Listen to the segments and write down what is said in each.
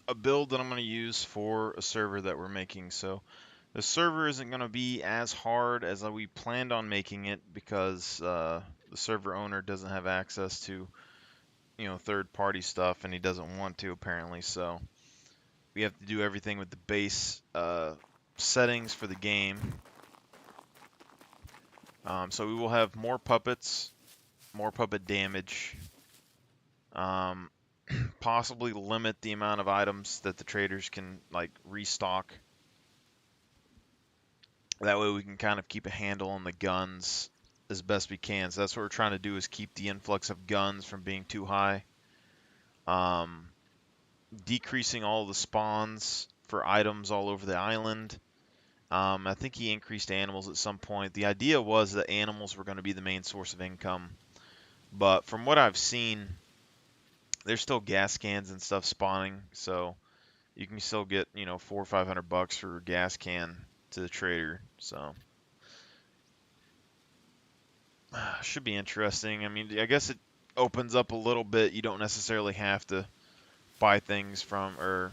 a build that I'm going to use for a server that we're making. So the server isn't going to be as hard as we planned on making it because the server owner doesn't have access to, third-party stuff, and he doesn't want to apparently. So we have to do everything with the base settings for the game. So we will have more puppets, more puppet damage, um, possibly limit the amount of items that the traders can like restock. That way we can kind of keep a handle on the guns as best we can. So that's what we're trying to do, is keep the influx of guns from being too high. Um, Decreasing all the spawns for items all over the island. I think he increased animals at some point. The idea was that animals were going to be the main source of income. But from what I've seen, there's still gas cans and stuff spawning. So you can still get, 400 or 500 bucks for a gas can to the trader. So should be interesting. I mean, I guess it opens up a little bit. You don't necessarily have to buy things from, or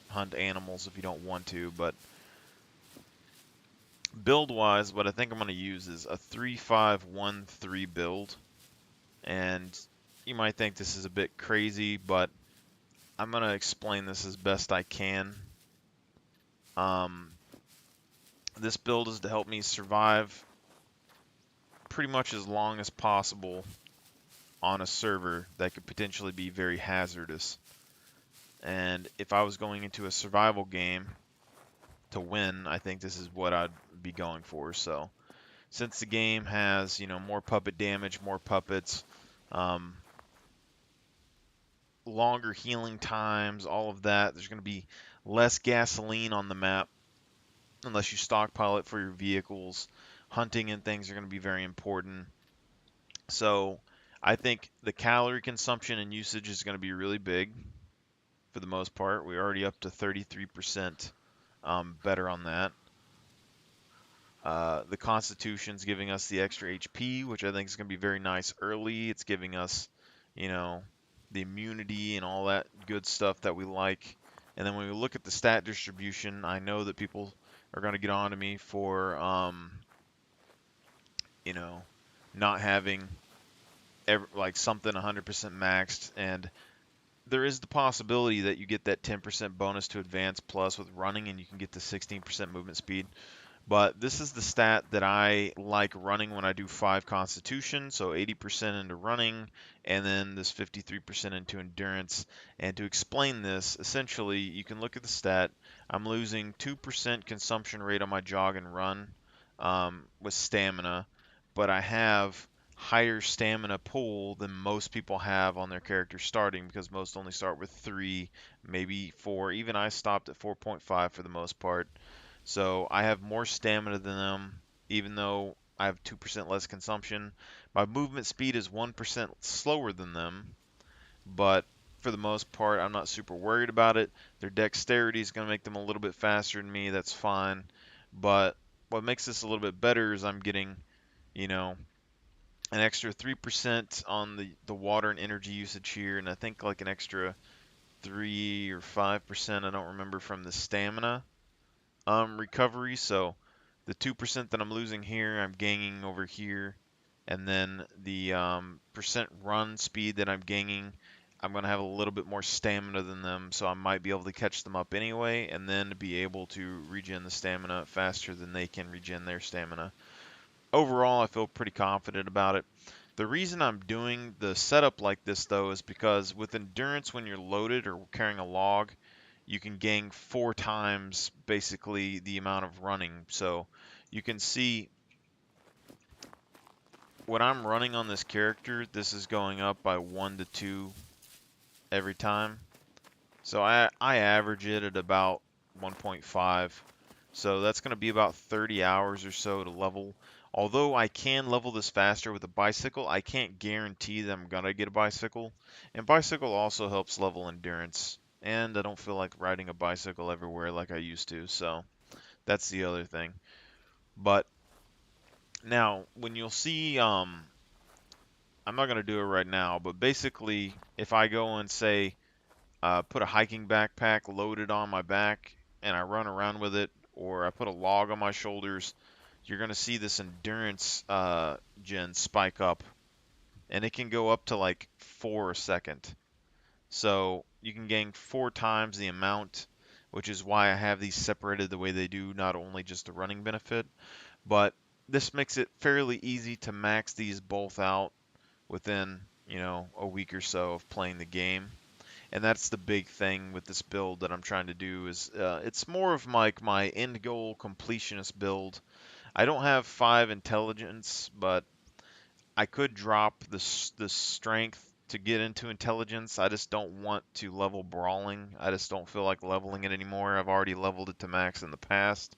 hunt animals if you don't want to. But build wise, what I think I'm going to use is a 3-5-1-3 build. And you might think this is a bit crazy, but I'm going to explain this as best I can. This build is to help me survive pretty much as long as possible on a server that could potentially be very hazardous. And if I was going into a survival game to win, I think this is what I'd be going for. So since the game has, more puppet damage, more puppets, um, longer healing times, all of that, there's going to be less gasoline on the map unless you stockpile it for your vehicles. Hunting and things are going to be very important. So I think the calorie consumption and usage is going to be really big for the most part. We're already up to 33% better on that. The Constitution's giving us the extra HP, which I think is going to be very nice early. It's giving us, the immunity and all that good stuff that we like. And then when we look at the stat distribution, I know that people are going to get on to me for, you know, not having like something 100% maxed. And there is the possibility that you get that 10% bonus to advance plus with running, and you can get the 16% movement speed. But this is the stat that I like running when I do 5 Constitution, so 80% into running, and then this 53% into endurance. And to explain this, essentially, you can look at the stat. I'm losing 2% consumption rate on my jog and run with stamina, but I have higher stamina pool than most people have on their character starting, because most only start with 3, maybe 4. Even I stopped at 4.5 for the most part. So I have more stamina than them, even though I have 2% less consumption. My movement speed is 1% slower than them, but for the most part, I'm not super worried about it. Their dexterity is going to make them a little bit faster than me. That's fine. But what makes this a little bit better is I'm getting, you know, an extra 3% on the water and energy usage here, and I think like an extra 3 or 5%, I don't remember, from the stamina recovery. So the 2% that I'm losing here, I'm gaining over here. And then the percent run speed that I'm gaining, I'm going to have a little bit more stamina than them. So I might be able to catch them up anyway, and then be able to regen the stamina faster than they can regen their stamina. Overall, I feel pretty confident about it. The reason I'm doing the setup like this, though, is because with endurance, when you're loaded or carrying a log, you can gain 4 times basically the amount of running. So you can see when I'm running on this character, this is going up by 1 to 2 every time. So I average it at about 1.5. So that's going to be about 30 hours or so to level. Although I can level this faster with a bicycle, I can't guarantee that I'm going to get a bicycle. And bicycle also helps level endurance. And I don't feel like riding a bicycle everywhere like I used to. So that's the other thing. But now, when you'll see, I'm not going to do it right now, but basically, if I go and say put a hiking backpack loaded on my back and I run around with it, or I put a log on my shoulders, you're going to see this endurance gen spike up, and it can go up to like 4 a second. So you can gain 4 times the amount, which is why I have these separated the way they do, not only just the running benefit, but this makes it fairly easy to max these both out within, a week or so of playing the game. And that's the big thing with this build that I'm trying to do is it's more of like my end goal completionist build. I don't have 5 intelligence, but I could drop the strength to get into intelligence. I just don't want to level brawling. I just don't feel like leveling it anymore. I've already leveled it to max in the past,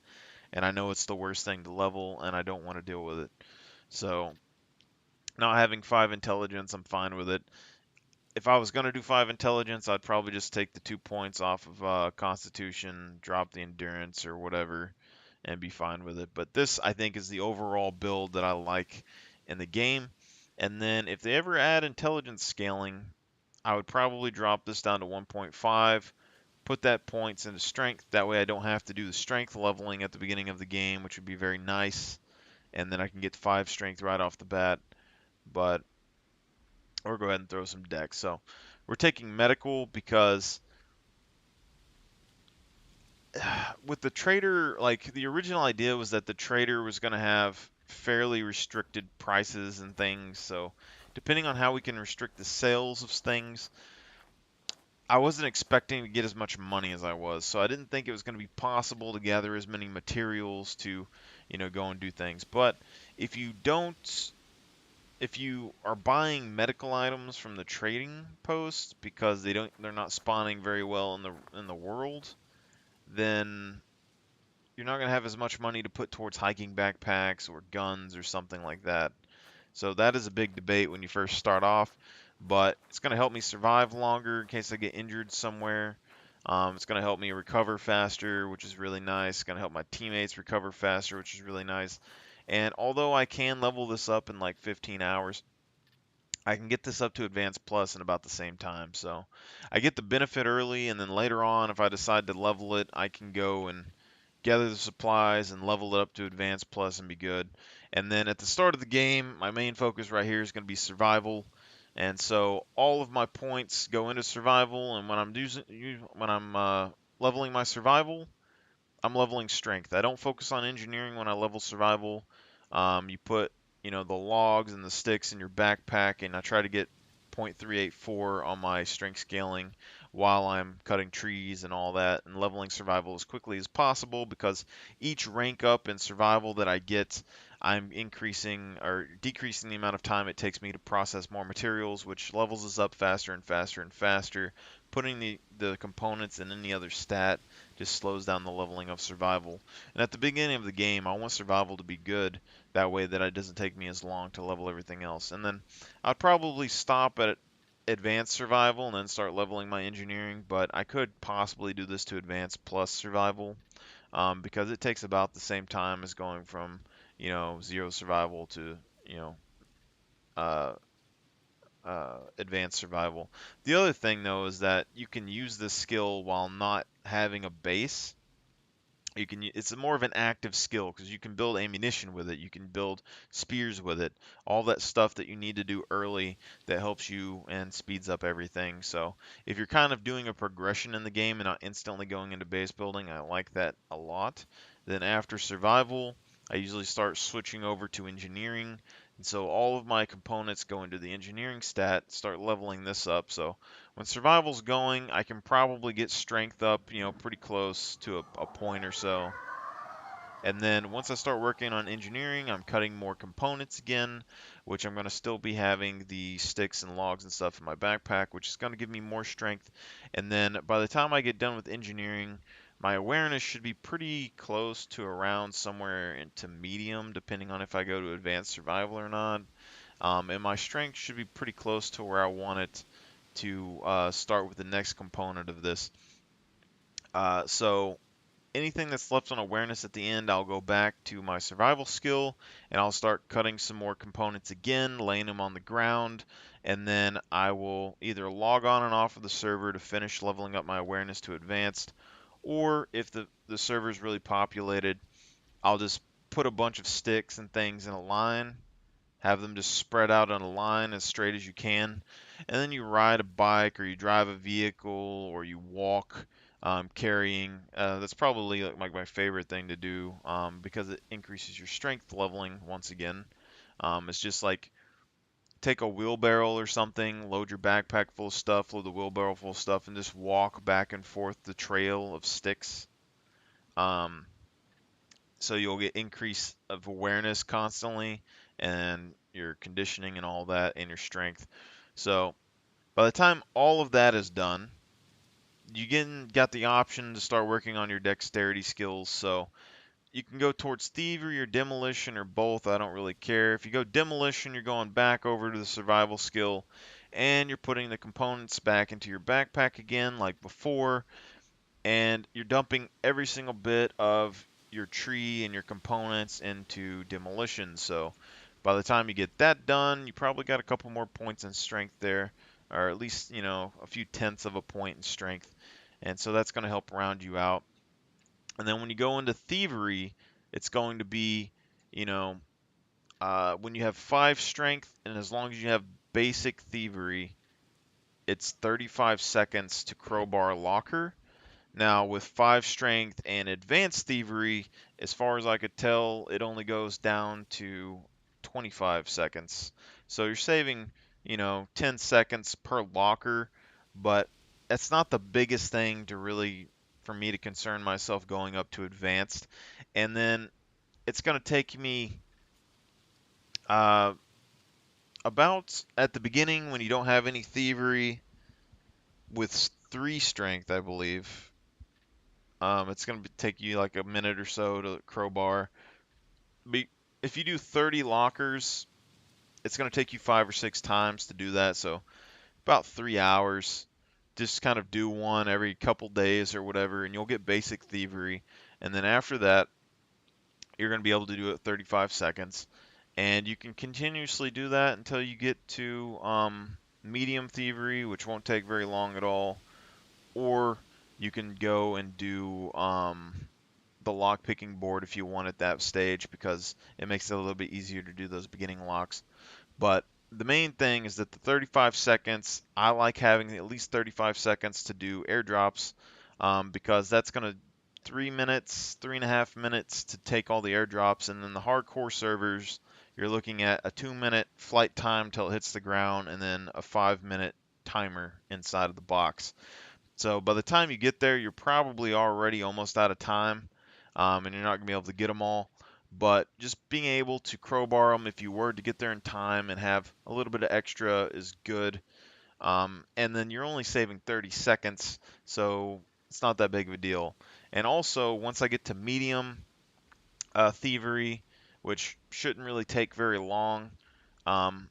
and I know it's the worst thing to level, and I don't want to deal with it. So not having 5 intelligence, I'm fine with it. If I was going to do 5 intelligence, I'd probably just take the 2 points off of constitution, drop the endurance or whatever, and be fine with it. But this, I think, is the overall build that I like in the game. And then if they ever add intelligence scaling, I would probably drop this down to 1.5, put that points into strength. That way I don't have to do the strength leveling at the beginning of the game, which would be very nice. And then I can get 5 strength right off the bat. But or go ahead and throw some decks. So we're taking medical because with the trader, like the original idea was that the trader was going to have fairly restricted prices and things. So depending on how we can restrict the sales of things, I wasn't expecting to get as much money as I was. So I didn't think it was going to be possible to gather as many materials to, go and do things. But if you don't if you are buying medical items from the trading post because they're not spawning very well in the world, then you're not going to have as much money to put towards hiking backpacks or guns or something like that. So that is a big debate when you first start off, but it's going to help me survive longer in case I get injured somewhere. It's going to help me recover faster, which is really nice. It's going to help my teammates recover faster, which is really nice. And although I can level this up in like 15 hours, I can get this up to Advanced Plus in about the same time. So I get the benefit early, and then later on, if I decide to level it, I can go and gather the supplies and level it up to Advanced Plus and be good. And then at the start of the game, my main focus right here is going to be survival. And so all of my points go into survival, and when I'm leveling my survival, I'm leveling strength. I don't focus on engineering when I level survival. You put, the logs and the sticks in your backpack, and I try to get 0.384 on my strength scaling while I'm cutting trees and all that, and leveling survival as quickly as possible because each rank up in survival that I get, I'm increasing or decreasing the amount of time it takes me to process more materials, which levels us up faster and faster and faster. Putting the components in any other stat just slows down the leveling of survival. And at the beginning of the game, I want survival to be good. That way that it doesn't take me as long to level everything else. And then I'd probably stop at advanced survival and then start leveling my engineering. But I could possibly do this to advanced plus survival because it takes about the same time as going from, 0 survival to, you know, uh, advanced survival. The other thing though is that you can use this skill while not having a base. It's more of an active skill because you can build ammunition with it, you can build spears with it, all that stuff that you need to do early that helps you and speeds up everything. So if you're kind of doing a progression in the game and not instantly going into base building, I like that a lot. Then after survival, I usually start switching over to engineering, and so all of my components go into the engineering stat, start leveling this up. So when survival's going, I can probably get strength up, pretty close to a point or so. And then once I start working on engineering, I'm cutting more components again, which I'm going to still be having the sticks and logs and stuff in my backpack, which is going to give me more strength. And then by the time I get done with engineering, my awareness should be pretty close to around somewhere into medium, depending on if I go to advanced survival or not. And my strength should be pretty close to where I want it to start with the next component of this. So anything that's left on awareness at the end, I'll go back to my survival skill and I'll start cutting some more components again, laying them on the ground, and then I will either log on and off of the server to finish leveling up my awareness to advanced, or if the server is really populated, I'll just put a bunch of sticks and things in a line, have them just spread out on a line as straight as you can, and then you ride a bike or you drive a vehicle or you walk carrying. That's probably like my favorite thing to do because it increases your strength leveling once again. It's just like take a wheelbarrow or something, load your backpack full of stuff, load the wheelbarrow full of stuff, and just walk back and forth the trail of sticks. Um, so you'll get increase of awareness constantly and your conditioning and all that and your strength. So by the time all of that is done, you got the option to start working on your dexterity skills. So you can go towards thievery or demolition or both. I don't really care. If you go demolition, you're going back over to the survival skill and you're putting the components back into your backpack again like before, and you're dumping every single bit of your tree and your components into demolition. So by the time you get that done, you probably got a couple more points in strength there, or at least, a few tenths of a point in strength. And so that's going to help round you out. And then when you go into thievery, it's going to be, you know, when you have 5 strength, and as long as you have basic thievery, it's 35 seconds to crowbar locker. Now, with 5 strength and advanced thievery, as far as I could tell, it only goes down to 25 seconds. So you're saving, 10 seconds per locker, but that's not the biggest thing to really, for me to concern myself going up to advanced. And then it's going to take me uh, about at the beginning when you don't have any thievery with 3 strength, I believe. It's going to take you like a minute or so to crowbar. But if you do 30 lockers, it's going to take you 5 or 6 times to do that. So about 3 hours. Just kind of do one every couple days or whatever, and you'll get basic thievery. And then after that, you're going to be able to do it 35 seconds. And you can continuously do that until you get to medium thievery, which won't take very long at all. Or you can go and do the lock picking board if you want at that stage, because it makes it a little bit easier to do those beginning locks. But the main thing is that the 35 seconds, I like having at least 35 seconds to do airdrops, because that's going to 3 minutes, 3.5 minutes to take all the airdrops. And then the hardcore servers, you're looking at a 2-minute flight time till it hits the ground, and then a 5-minute timer inside of the box. So by the time you get there, you're probably already almost out of time, and you're not going to be able to get them all. But just being able to crowbar them if you were to get there in time and have a little bit of extra is good. And then you're only saving 30 seconds, so it's not that big of a deal. And also, once I get to medium thievery, which shouldn't really take very long,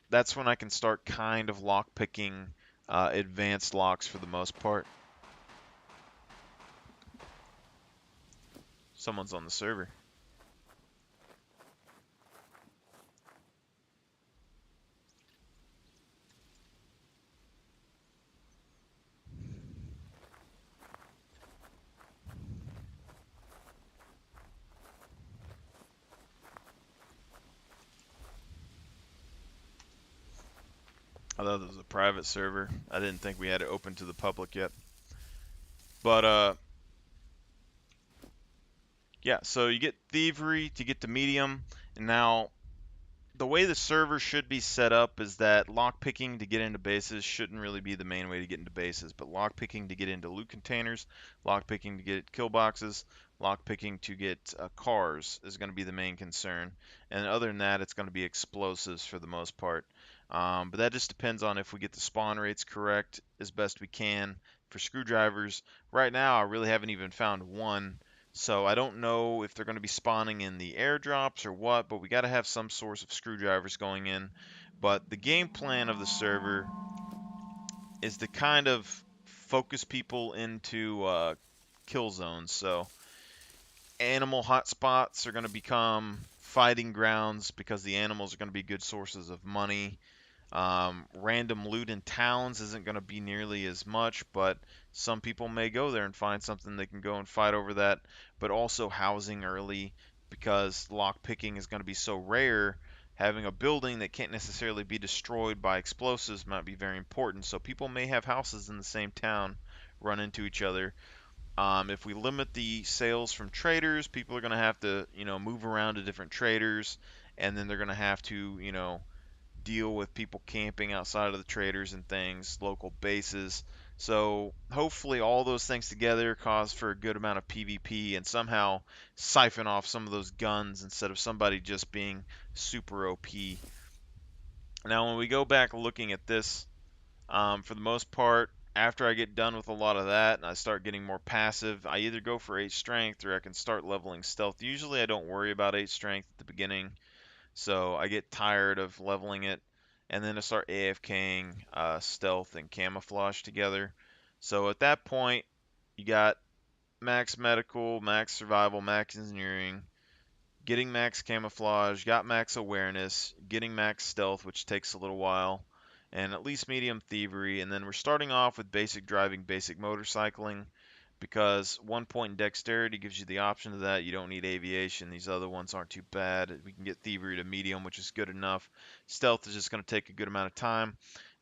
that's when I can start kind of lock picking advanced locks for the most part. Someone's on the server. I thought it was a private server. I didn't think we had it open to the public yet. But yeah, so you get thievery to get to medium, and now the way the server should be set up is that lockpicking to get into bases shouldn't really be the main way to get into bases, but lockpicking to get into loot containers, lockpicking to get kill boxes, lockpicking to get cars is going to be the main concern. And other than that, it's going to be explosives for the most part. But that just depends on if we get the spawn rates correct as best we can. For screwdrivers, right now I really haven't even found one. So I don't know if they're going to be spawning in the airdrops or what, but we got to have some source of screwdrivers going in. But the game plan of the server is to kind of focus people into kill zones. So Animal hotspots are going to become fighting grounds because the animals are going to be good sources of money. Random loot in towns isn't going to be nearly as much, but some people may go there and find something they can go and fight over that. But also housing early because lock picking is going to be so rare. Having a building that can't necessarily be destroyed by explosives might be very important. So people may have houses in the same town run into each other. If we limit the sales from traders, people are going to have to, move around to different traders, and then they're going to have to, deal with people camping outside of the traders and things, local bases. So hopefully all those things together cause for a good amount of PvP and somehow siphon off some of those guns instead of somebody just being super OP. Now when we go back looking at this, for the most part, after I get done with a lot of that and I start getting more passive, I either go for 8 strength or I can start leveling stealth. Usually I don't worry about 8 strength at the beginning, so I get tired of leveling it, and then I start AFKing stealth and camouflage together. So at that point, you got max medical, max survival, max engineering, getting max camouflage, got max awareness, getting max stealth, which takes a little while, and at least medium thievery. And then we're starting off with basic driving, basic motorcycling, because 1 point in dexterity gives you the option of that. You don't need aviation. These other ones aren't too bad. We can get thievery to medium, which is good enough. Stealth is just going to take a good amount of time.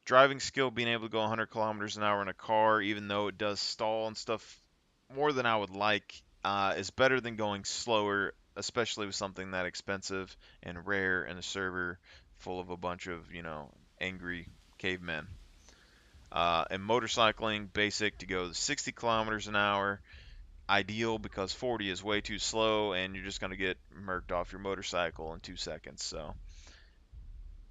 Driving skill, being able to go 100 kilometers an hour in a car, even though it does stall and stuff more than I would like, is better than going slower, especially with something that expensive and rare in a server full of a bunch of, angry cavemen. And motorcycling, basic to go 60 kilometers an hour, ideal because 40 is way too slow and you're just going to get murked off your motorcycle in 2 seconds. So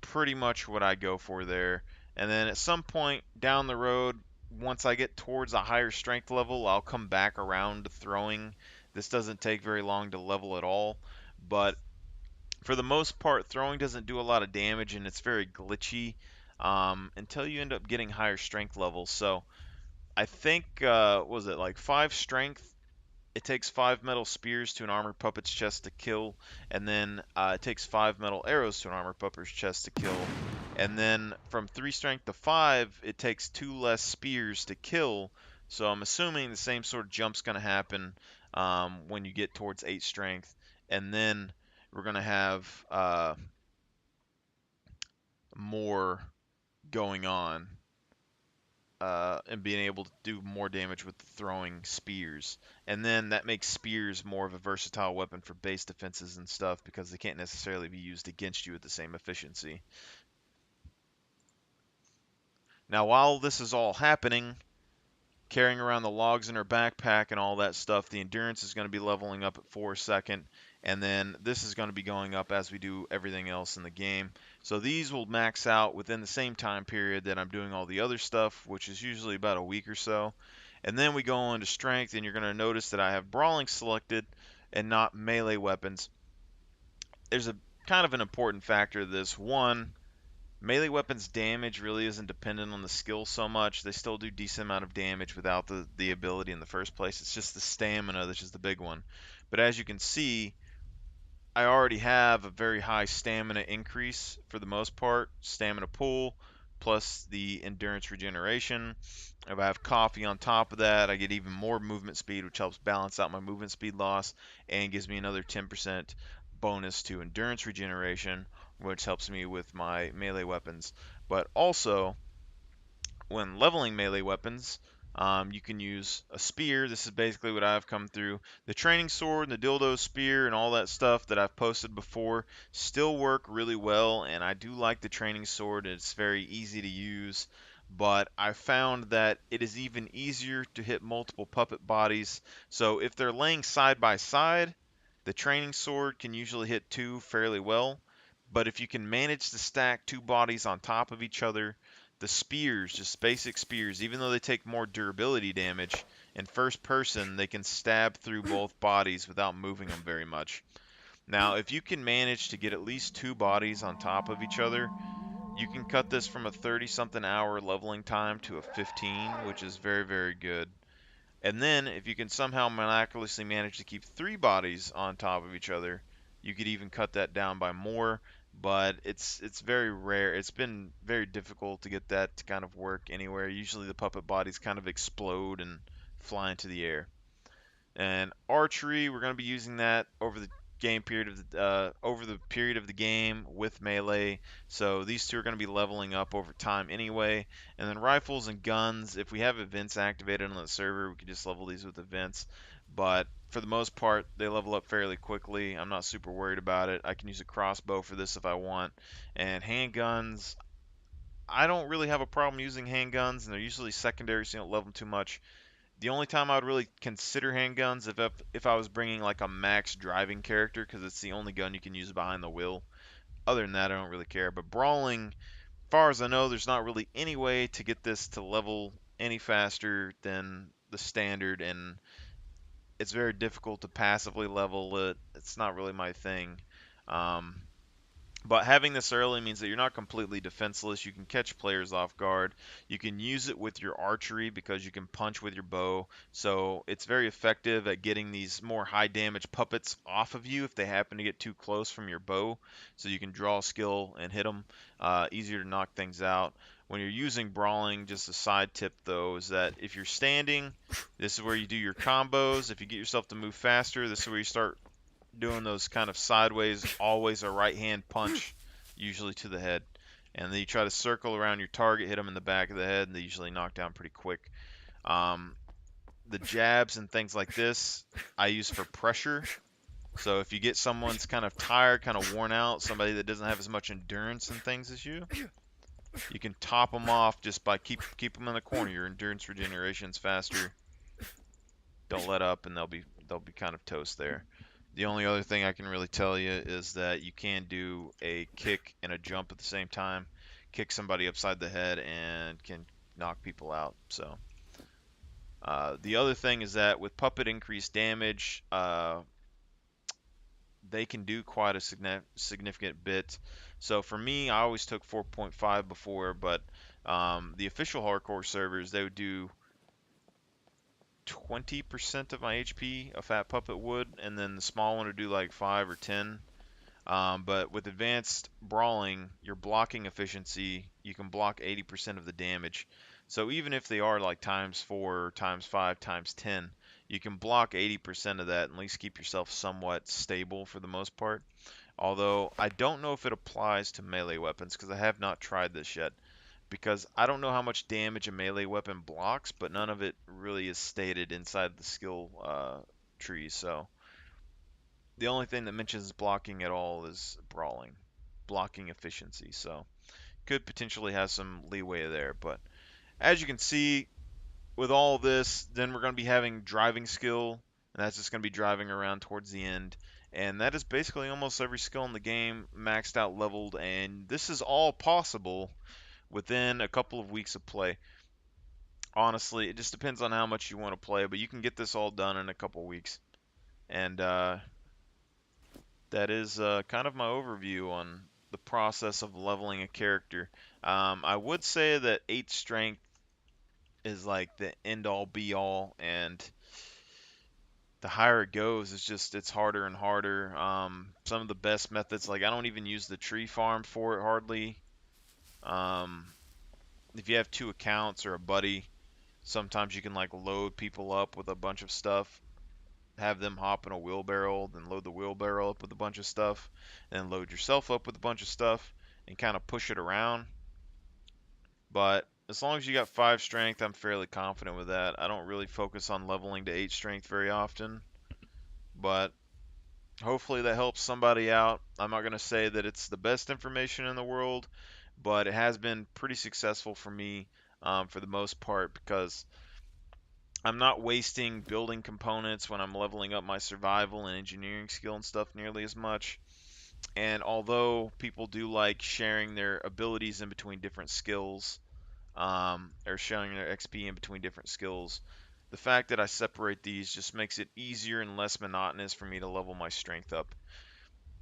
pretty much what I go for there. And then at some point down the road, once I get towards a higher strength level, I'll come back around to throwing. This doesn't take very long to level at all, but for the most part, throwing doesn't do a lot of damage and it's very glitchy until you end up getting higher strength levels. So I think, was it like 5 strength? It takes 5 metal spears to an armor puppet's chest to kill, and then it takes 5 metal arrows to an armor puppet's chest to kill. And then from 3 strength to 5, it takes 2 less spears to kill. So I'm assuming the same sort of jump's going to happen when you get towards 8 strength. And then we're going to have more going on and being able to do more damage with throwing spears. And then that makes spears more of a versatile weapon for base defenses and stuff because they can't necessarily be used against you at the same efficiency. Now, while this is all happening, carrying around the logs in her backpack and all that stuff, the endurance is going to be leveling up at 4 a second, and then this is going to be going up as we do everything else in the game. So these will max out within the same time period that I'm doing all the other stuff, which is usually about a week or so. And then we go into strength, and you're going to notice that I have brawling selected and not melee weapons. There's a kind of an important factor to this. One, melee weapons damage really isn't dependent on the skill so much. They still do decent amount of damage without the ability in the first place. It's just the stamina that's just the big one. But as you can see, I already have a very high stamina increase for the most part. Stamina pool plus the endurance regeneration. If I have coffee on top of that, I get even more movement speed, which helps balance out my movement speed loss and gives me another 10% bonus to endurance regeneration, which helps me with my melee weapons. But also, when leveling melee weapons, you can use a spear. This is basically what I've come through. The training sword and the dildo spear and all that stuff that I've posted before still work really well, and I do like the training sword. It's very easy to use, but I found that it is even easier to hit multiple puppet bodies. So if they're laying side by side, the training sword can usually hit 2 fairly well, but if you can manage to stack 2 bodies on top of each other, the spears, just basic spears, even though they take more durability damage, in first person they can stab through both bodies without moving them very much. Now, if you can manage to get at least 2 bodies on top of each other, you can cut this from a 30 something hour leveling time to a 15, which is very, very good. And then if you can somehow miraculously manage to keep 3 bodies on top of each other, you could even cut that down by more. But it's very rare. It's been very difficult to get that to kind of work anywhere. Usually the puppet bodies kind of explode and fly into the air. And archery, we're going to be using that over the period of the game with melee. So these two are going to be leveling up over time anyway. And then rifles and guns, if we have events activated on the server, we can just level these with events. But for the most part, they level up fairly quickly. I'm not super worried about it. I can use a crossbow for this if I want. And handguns, I don't really have a problem using handguns, and they're usually secondary, so you don't level them too much. The only time I would really consider handguns if I was bringing like a max driving character, because it's the only gun you can use behind the wheel. Other than that, I don't really care. But brawling, as far as I know, there's not really any way to get this to level any faster than the standard, and it's very difficult to passively level it. It's not really my thing. Um, but having this early means that you're not completely defenseless. You can catch players off guard. You can use it with your archery because you can punch with your bow. So it's very effective at getting these more high damage puppets off of you if they happen to get too close from your bow. So you can draw skill and hit them. Easier to knock things out. When you're using brawling, just a side tip though, is that if you're standing, this is where you do your combos. If you get yourself to move faster, this is where you start doing those kind of sideways, always a right hand punch, usually to the head. And then you try to circle around your target, hit them in the back of the head, and they usually knock down pretty quick. Um, the jabs and things like this, I use for pressure. So if you get someone's kind of tired, kind of worn out, somebody that doesn't have as much endurance and things as you can top them off just by keep them in the corner. Your endurance regeneration's faster. Don't let up, and they'll be kind of toast there. The only other thing I can really tell you is that you can do a kick and a jump at the same time, kick somebody upside the head, and can knock people out. So the other thing is that with puppet increased damage, they can do quite a significant bit. So for me, I always took 4.5 before, but the official hardcore servers, they would do 20% of my HP a fat puppet would, and then the small one would do like 5 or 10. But with advanced brawling, your blocking efficiency, you can block 80% of the damage. So even if they are like times 4, times 5, times 10, you can block 80% of that and at least keep yourself somewhat stable for the most part. Although I don't know if it applies to melee weapons because I have not tried this yet. Because I don't know how much damage a melee weapon blocks, but none of it really is stated inside the skill tree. So the only thing that mentions blocking at all is brawling, blocking efficiency. So could potentially have some leeway there. But as you can see, with all this, then we're going to be having driving skill, and that's just going to be driving around towards the end. And that is basically almost every skill in the game maxed out, leveled, and this is all possible within a couple of weeks of play. Honestly, it just depends on how much you want to play, but you can get this all done in a couple of weeks. And that is kind of my overview on the process of leveling a character. I would say that 8 strength is like the end all be all, and the higher it goes, it's harder and harder. Some of the best methods, like I don't even use the tree farm for it hardly. Um, if you have 2 accounts or a buddy, sometimes you can like load people up with a bunch of stuff, have them hop in a wheelbarrow, then load the wheelbarrow up with a bunch of stuff, and then load yourself up with a bunch of stuff, and kind of push it around. But as long as you got 5 strength, I'm fairly confident with that. I don't really focus on leveling to 8 strength very often, but hopefully that helps somebody out. I'm not going to say that it's the best information in the world, but it has been pretty successful for me for the most part because I'm not wasting building components when I'm leveling up my survival and engineering skill and stuff nearly as much. And although people do like sharing their abilities in between different skills, or sharing their XP in between different skills, the fact that I separate these just makes it easier and less monotonous for me to level my strength up.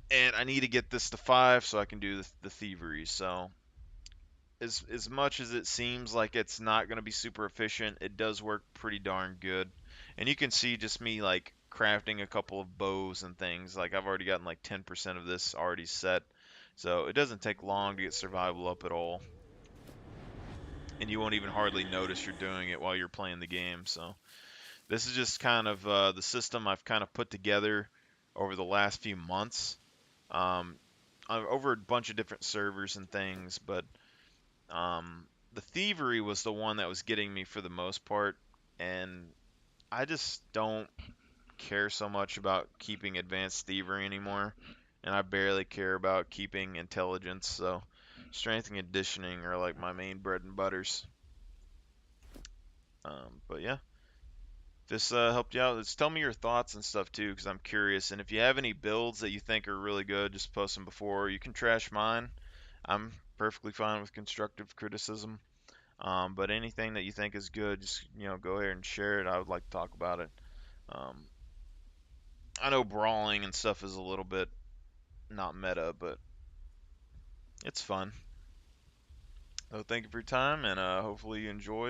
And I need to get this to 5 so I can do the thievery. So as much as it seems like it's not going to be super efficient, it does work pretty darn good. And you can see just me like crafting a couple of bows and things. Like I've already gotten like 10% of this already set. So it doesn't take long to get survival up at all. And you won't even hardly notice you're doing it while you're playing the game. So this is just kind of the system I've kind of put together over the last few months, um, over a bunch of different servers and things. But the thievery was the one that was getting me for the most part, and I just don't care so much about keeping advanced thievery anymore, and I barely care about keeping intelligence. So strength and conditioning are like my main bread and butters. But yeah, this helped you out. Let's tell me your thoughts and stuff too, because I'm curious. And if you have any builds that you think are really good, just post them before. You can trash mine. I'm perfectly fine with constructive criticism. But anything that you think is good, just go ahead and share it. I would like to talk about it. Um, I know brawling and stuff is a little bit not meta, but it's fun. So thank you for your time, and hopefully you enjoyed.